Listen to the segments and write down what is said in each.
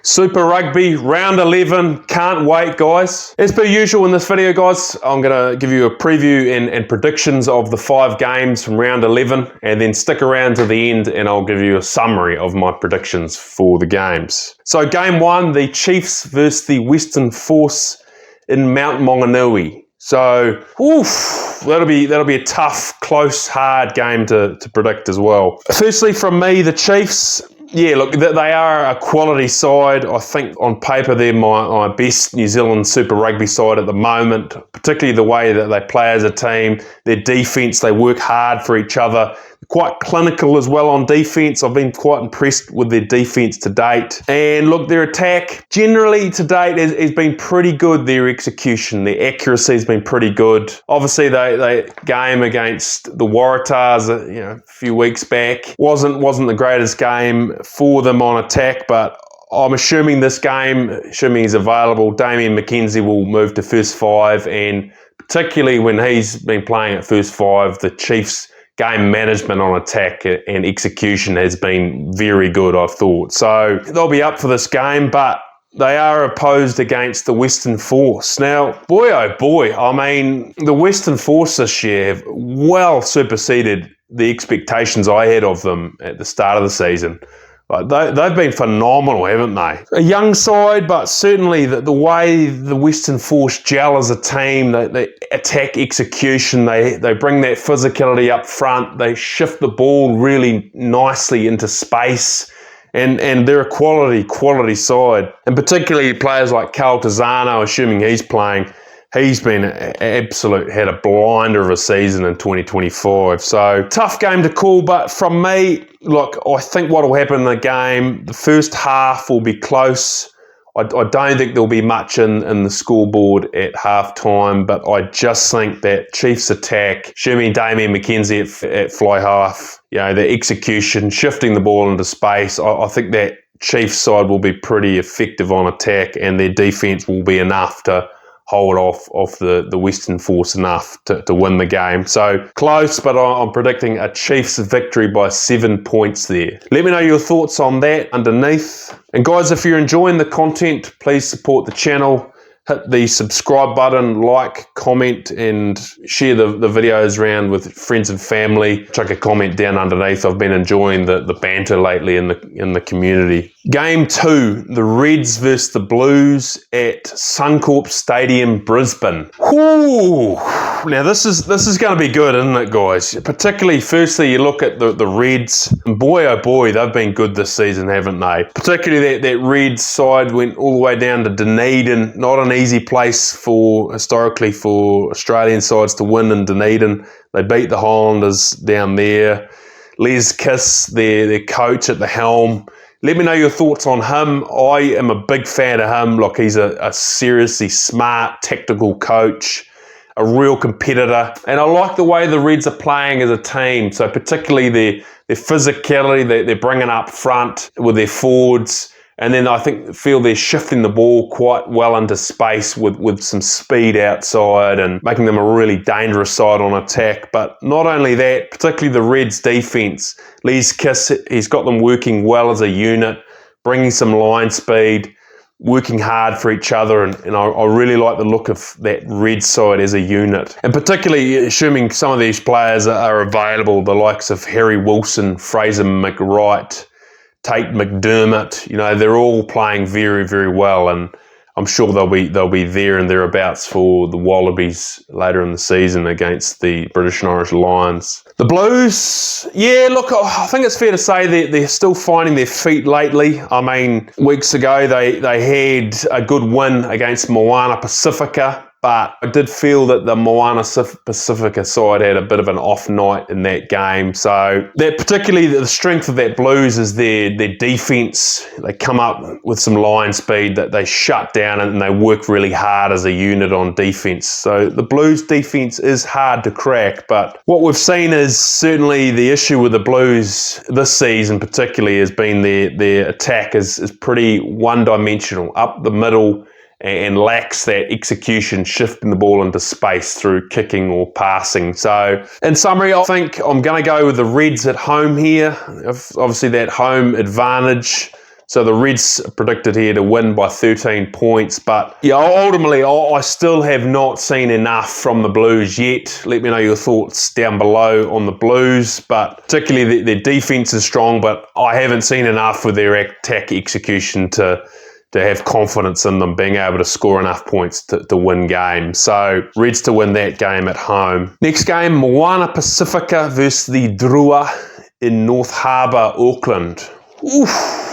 Super Rugby, round 11, can't wait guys. As per usual in this video guys, I'm going to give you a preview and predictions of the 5 games from round 11 and then stick around to the end and I'll give you a summary of my predictions for the games. So game 1, the Chiefs versus the Western Force in Mount Maunganui. So, that'll be a tough, close, hard game to predict as well. Firstly from me, the Chiefs, yeah, look, they are a quality side. I think on paper they're my best New Zealand Super Rugby side at the moment, particularly the way that they play as a team. Their defence, they work hard for each other. Quite clinical as well on defence. I've been quite impressed with their defence to date. And look, their attack generally to date has been pretty good. Their execution, their accuracy has been pretty good. Obviously, they game against the Waratahs, a few weeks back wasn't the greatest game for them on attack, but I'm assuming this game, assuming he's available, Damian McKenzie will move to first 5, and particularly when he's been playing at first 5, the Chiefs' game management on attack and execution has been very good, I've thought. So they'll be up for this game, but they are opposed against the Western Force. Now, boy oh boy, I mean, the Western Force this year have well superseded the expectations I had of them at the start of the season. They've been phenomenal, haven't they? A young side, but certainly the way the Western Force gel as a team, they attack execution, they bring that physicality up front, they shift the ball really nicely into space, and they're a quality side. And particularly players like Carl Tazano, assuming he's playing, he's been had a blinder of a season in 2025. So tough game to call, but from me, look, I think what will happen in the game, the first half will be close. I don't think there'll be much in the scoreboard at half time, but I just think that Chiefs attack, assuming Damian McKenzie at fly half, the execution, shifting the ball into space, I think that Chiefs side will be pretty effective on attack and their defence will be enough to hold off the Western Force enough to win the game. So close, but I'm predicting a Chiefs victory by 7 points there. Let me know your thoughts on that underneath. And guys, if you're enjoying the content, please support the channel. Hit the subscribe button, like, comment, and share the videos around with friends and family. Chuck a comment down underneath. I've been enjoying the banter lately in the community. Game 2, the Reds versus the Blues at Suncorp Stadium, Brisbane. Ooh. Now this is going to be good, isn't it, guys? Particularly, firstly, you look at the Reds, and boy oh boy, they've been good this season, haven't they? Particularly that Reds side went all the way down to Dunedin. Not an easy place historically for Australian sides to win in Dunedin. They beat the Highlanders down there. Les Kiss, their coach at the helm. Let me know your thoughts on him. I am a big fan of him. Look, he's a seriously smart, tactical coach, a real competitor. And I like the way the Reds are playing as a team. So particularly their physicality, they're bringing up front with their forwards. And then I feel they're shifting the ball quite well into space with some speed outside and making them a really dangerous side on attack. But not only that, particularly the Reds defence. Les Kiss, he's got them working well as a unit, bringing some line speed, working hard for each other. And I really like the look of that Reds side as a unit. And particularly assuming some of these players are available, the likes of Harry Wilson, Fraser McWright, Tate McDermott, they're all playing very, very well, and I'm sure they'll be there and thereabouts for the Wallabies later in the season against the British and Irish Lions. The Blues, yeah, look, I think it's fair to say they're still finding their feet lately. I mean, weeks ago they had a good win against Moana Pasifika, but I did feel that the Moana Pasifika side had a bit of an off night in that game. So that particularly the strength of that Blues is their defence. They come up with some line speed that they shut down and they work really hard as a unit on defence. So the Blues defence is hard to crack, but what we've seen is certainly the issue with the Blues this season particularly has been their attack is pretty one-dimensional, up the middle, and lacks that execution, shifting the ball into space through kicking or passing. So in summary, I think I'm going to go with the Reds at home here. Obviously that home advantage, So the Reds are predicted here to win by 13 points. But yeah, ultimately, I still have not seen enough from the Blues yet. Let me know your thoughts down below on the Blues. But particularly their defence is strong, but I haven't seen enough with their attack execution to have confidence in them being able to score enough points to win games. So Reds to win that game at home. Next game, Moana Pasifika versus the Drua in North Harbour, Auckland. Oof.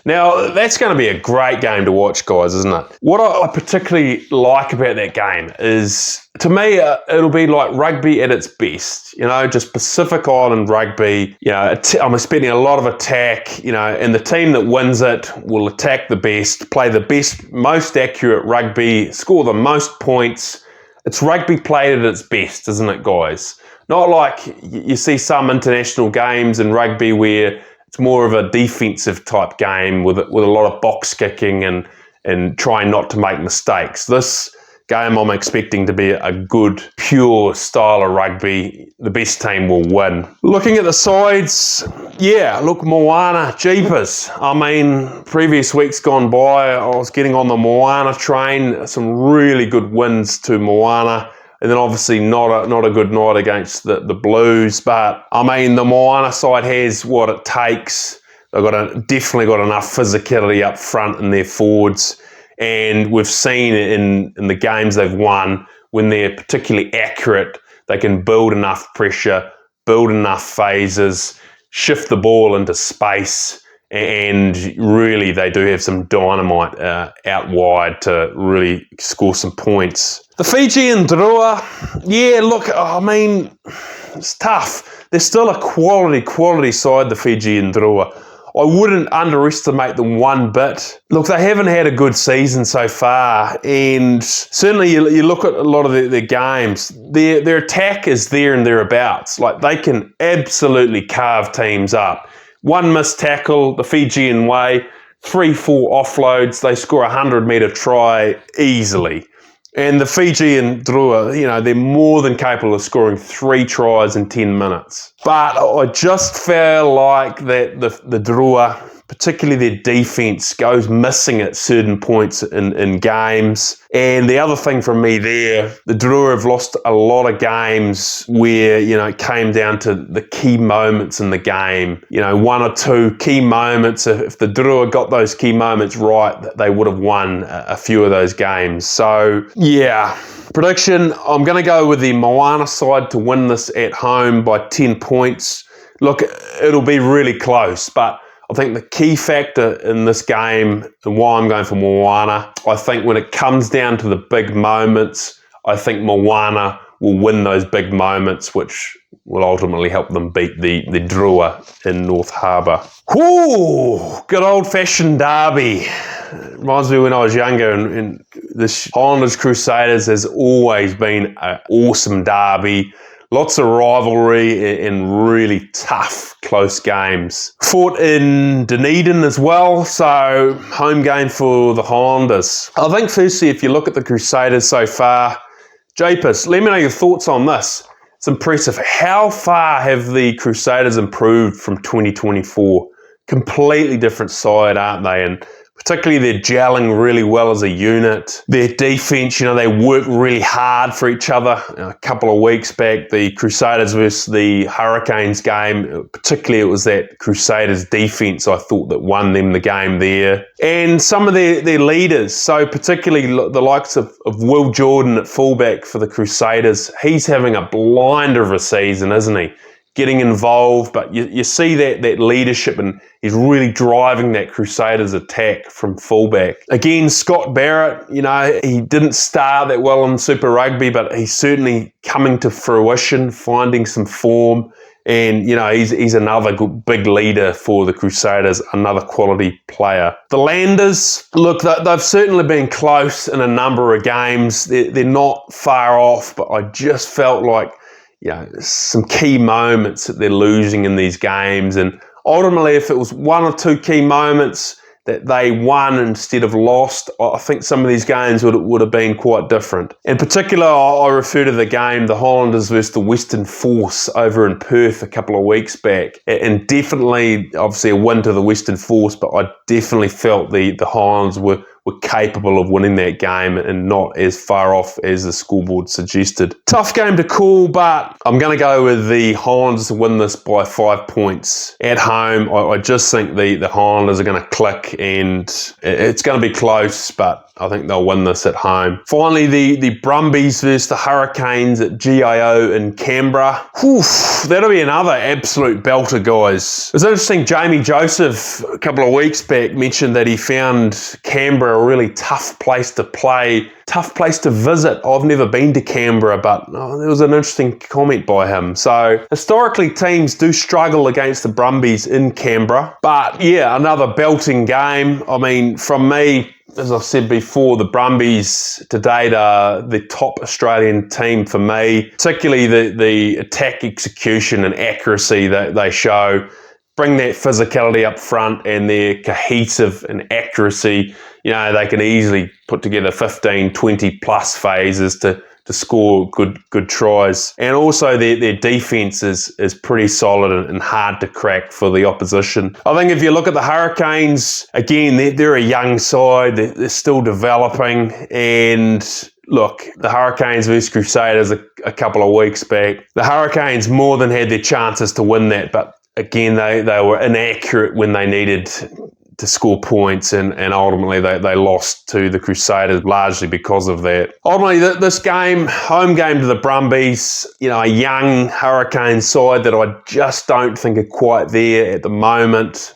Now, that's going to be a great game to watch, guys, isn't it? What I particularly like about that game is, to me, it'll be like rugby at its best. You know, just Pacific Island rugby. You know, I'm expecting a lot of attack, you know, and the team that wins it will attack the best, play the best, most accurate rugby, score the most points. It's rugby played at its best, isn't it, guys? Not like you see some international games in rugby where it's more of a defensive type game with a lot of box kicking and trying not to make mistakes. This game I'm expecting to be a good, pure style of rugby. The best team will win. Looking at the sides, yeah, look, Moana, jeepers. I mean, previous weeks gone by, I was getting on the Moana train. Some really good wins to Moana. And then obviously not a good night against the Blues. But, I mean, the Moana side has what it takes. They've definitely got enough physicality up front in their forwards. And we've seen in the games they've won, when they're particularly accurate, they can build enough pressure, build enough phases, shift the ball into space. And really, they do have some dynamite out wide to really score some points. The Fijian drua, yeah, look, I mean, it's tough. They're still a quality side, the Fijian drua. I wouldn't underestimate them one bit. Look, they haven't had a good season so far, and certainly you look at a lot of their games, their attack is there and thereabouts. Like, they can absolutely carve teams up. One missed tackle, the Fijian way, 3-4 offloads, they score a 100-metre try easily. And the Fijian drua, you know, they're more than capable of scoring 3 tries in 10 minutes. But I just feel like that the drua, particularly their defence, goes missing at certain points in games. And the other thing from me there, the drua have lost a lot of games where, you know, it came down to the key moments in the game. You know, 1 or 2 key moments. If the drua got those key moments right, they would have won a few of those games. So, yeah. Prediction, I'm going to go with the Moana side to win this at home by 10 points. Look, it'll be really close, but I think the key factor in this game and why I'm going for Moana, I think when it comes down to the big moments, I think Moana will win those big moments, which will ultimately help them beat the drua in North Harbour. Whoo! Good old-fashioned derby. Reminds me when I was younger, and this Highlanders Crusaders has always been an awesome derby. Lots of rivalry and really tough, close games. Fought in Dunedin as well, so home game for the Highlanders. I think firstly, if you look at the Crusaders so far, Japers, let me know your thoughts on this. It's impressive. How far have the Crusaders improved from 2024? Completely different side, aren't they? And particularly they're gelling really well as a unit. Their defence, you know, they work really hard for each other. A couple of weeks back, the Crusaders versus the Hurricanes game, particularly it was that Crusaders defence, I thought, that won them the game there. And some of their leaders, so particularly the likes of Will Jordan at fullback for the Crusaders, he's having a blinder of a season, isn't he? Getting involved, but you see that leadership, and he's really driving that Crusaders attack from fullback. Again, Scott Barrett, you know, he didn't start that well in Super Rugby, but he's certainly coming to fruition, finding some form, and, you know, he's another good, big leader for the Crusaders, another quality player. The Landers, look, they've certainly been close in a number of games. They're not far off, but I just felt like, you know, some key moments that they're losing in these games. And ultimately, if it was 1 or 2 key moments, that they won instead of lost, I think some of these games would have been quite different. In particular, I refer to the game, the Highlanders versus the Western Force over in Perth a couple of weeks back. And definitely, obviously, a win to the Western Force, but I definitely felt the Highlanders were capable of winning that game and not as far off as the scoreboard suggested. Tough game to call, but I'm going to go with the Highlanders to win this by 5 points. At home, I just think the Highlanders are going to click and it's going to be close, but I think they'll win this at home. Finally, the Brumbies versus the Hurricanes at GIO in Canberra. Whew, that'll be another absolute belter, guys. It was interesting, Jamie Joseph, a couple of weeks back, mentioned that he found Canberra a really tough place to play, tough place to visit. I've never been to Canberra, but there was an interesting comment by him. So, historically, teams do struggle against the Brumbies in Canberra. But, yeah, another belting game. I mean, from me, as I've said before, the Brumbies to date are the top Australian team for me, particularly the attack execution and accuracy that they show. Bring that physicality up front and their cohesive and accuracy. You know, they can easily put together 15, 20 plus phases to score good tries. And also their defense is pretty solid and hard to crack for the opposition. I think if you look at the Hurricanes, again, they're a young side. They're still developing. And look, the Hurricanes versus Crusaders a couple of weeks back, the Hurricanes more than had their chances to win that, but again, they were inaccurate when they needed to score points, and ultimately they lost to the Crusaders largely because of that. Ultimately, this game, home game to the Brumbies, you know, a young Hurricane side that I just don't think are quite there at the moment.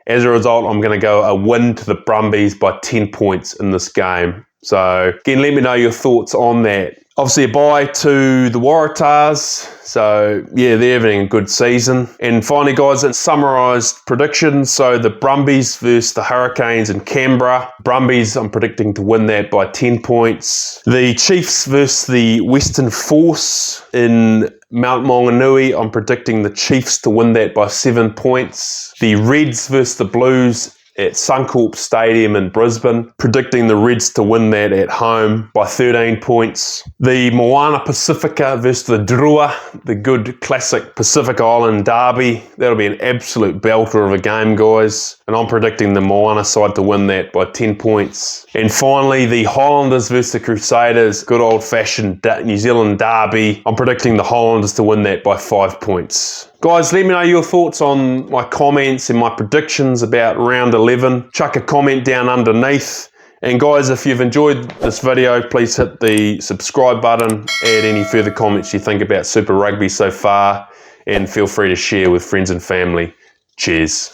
As a result, I'm going to go a win to the Brumbies by 10 points in this game. So, again, let me know your thoughts on that. Obviously, a bye to the Waratahs. So, yeah, they're having a good season. And finally, guys, in summarised predictions. So, the Brumbies versus the Hurricanes in Canberra. Brumbies, I'm predicting to win that by 10 points. The Chiefs versus the Western Force in Mount Maunganui. I'm predicting the Chiefs to win that by 7 points. The Reds versus the Blues at Suncorp Stadium in Brisbane, predicting the Reds to win that at home by 13 points. The Moana Pasifika versus the Drua, the good classic Pacific Island derby. That'll be an absolute belter of a game, guys. And I'm predicting the Moana side to win that by 10 points. And finally, the Highlanders versus the Crusaders, good old-fashioned New Zealand derby. I'm predicting the Highlanders to win that by 5 points. Guys, let me know your thoughts on my comments and my predictions about round 11. Chuck a comment down underneath. And guys, if you've enjoyed this video, please hit the subscribe button, add any further comments you think about Super Rugby so far, and feel free to share with friends and family. Cheers.